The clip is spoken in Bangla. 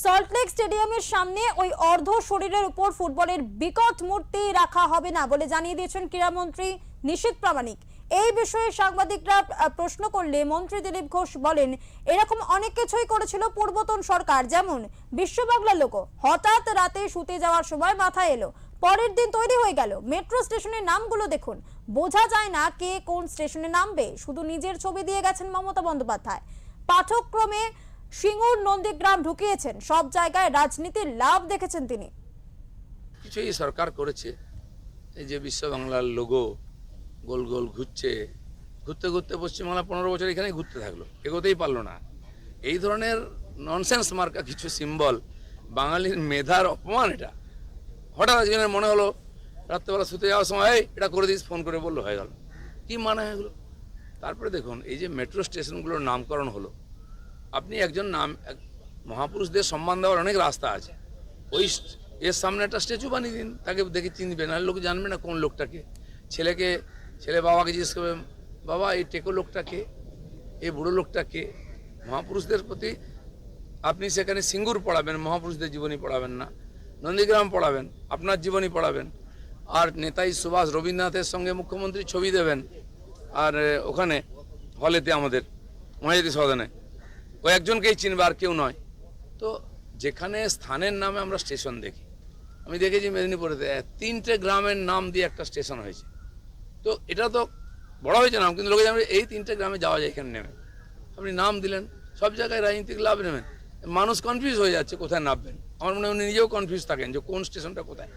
সল্টলেক স্টেডিয়ামের সামনে ওই অর্ধ শরীরের উপর ফুটবলের বিকট মূর্তি রাখা হবে না বলে জানিয়ে দিয়েছেন ক্রীড়ামন্ত্রী নিশীথ প্রামাণিক। এই বিষয়ে সাংবাদিকরা প্রশ্ন করলে মন্ত্রী দিলীপ ঘোষ বলেন, এরকম অনেক কিছুই করেছিল পূর্বতন সরকার, যেমন বিশ্ব বাংলা লোগো হঠাৎ রাতে শুতে যাওয়ার সময় মাথায় এলো, পরের দিন তৈরি হয়ে গেল। মেট্রো স্টেশনের নামগুলো দেখুন, বোঝা যায় না কে কোন স্টেশনে নামবে, শুধু নিজের ছবি দিয়ে গেছেন মমতা বন্দ্যোপাধ্যায়। পাঠক্রমে সিঙ্গুর নন্দীগ্রাম ঢুকিয়েছেন, সব জায়গায় রাজনীতির লাভ দেখেছেন তিনি। কিছুই সরকার করেছে, এই যে বিশ্ব বাংলার লোগো গোল গোল ঘুরছে, ঘুরতে ঘুরতে পশ্চিমবাংলা 15 বছর এখানেই ঘুরতে থাকলো, এগোতেই পারলো না। এই ধরনের ননসেন্স মার্কা কিছু সিম্বল, বাঙালির মেধার অপমান। এটা হঠাৎ একজনের মনে হলো রাত্রেবেলা শুতে যাওয়ার সময় এটা করে দিস, ফোন করে বললো, হয়ে গেল। কি মানে হয়ে গেলো? তারপরে দেখুন, এই যে মেট্রো স্টেশনগুলোর নামকরণ হলো, আপনি একজন মহাপুরুষদের সম্মান দেওয়ার অনেক রাস্তা আছে। ওই এর সামনে একটা স্ট্যাচু বানিয়ে দিন, তাকে দেখে চিনবে না, লোক জানবে না কোন লোকটাকে। ছেলে বাবাকে জিজ্ঞেস করবে, বাবা এই টেকো লোকটাকে, এই বুড়ো লোকটাকে। মহাপুরুষদের প্রতি আপনি সেখানে সিঙ্গুর পড়াবেন, মহাপুরুষদের জীবনী পড়াবেন না, নন্দীগ্রাম পড়াবেন, আপনার জীবনী পড়াবেন। আর নেতাজি সুভাষ রবীন্দ্রনাথের সঙ্গে মুখ্যমন্ত্রী ছবি দেবেন, আর ওখানে হলেতে আমাদের মহাজাতি সদনে ওই একজনকেই চিনবে, আর কেউ নয়। তো যেখানে স্থানের নামে আমরা স্টেশন দেখি, আমি দেখেছি মেদিনীপুরেতে 3টে গ্রামের নাম দিয়ে একটা স্টেশন হয়েছে। তো এটা তো বড় হয়েছে নাম, কিন্তু লোকে জানবে এই 3টে গ্রামে যাওয়া যায়, এখানে নেমে। আপনি নাম দিলেন, সব জায়গায় রাজনীতিক লাভ নেবেন, মানুষ কনফিউজ হয়ে যাচ্ছে কোথায় নামবেন। আমার মনে হয় উনি নিজেও কনফিউজ থাকেন যে কোন স্টেশনটা কোথায়।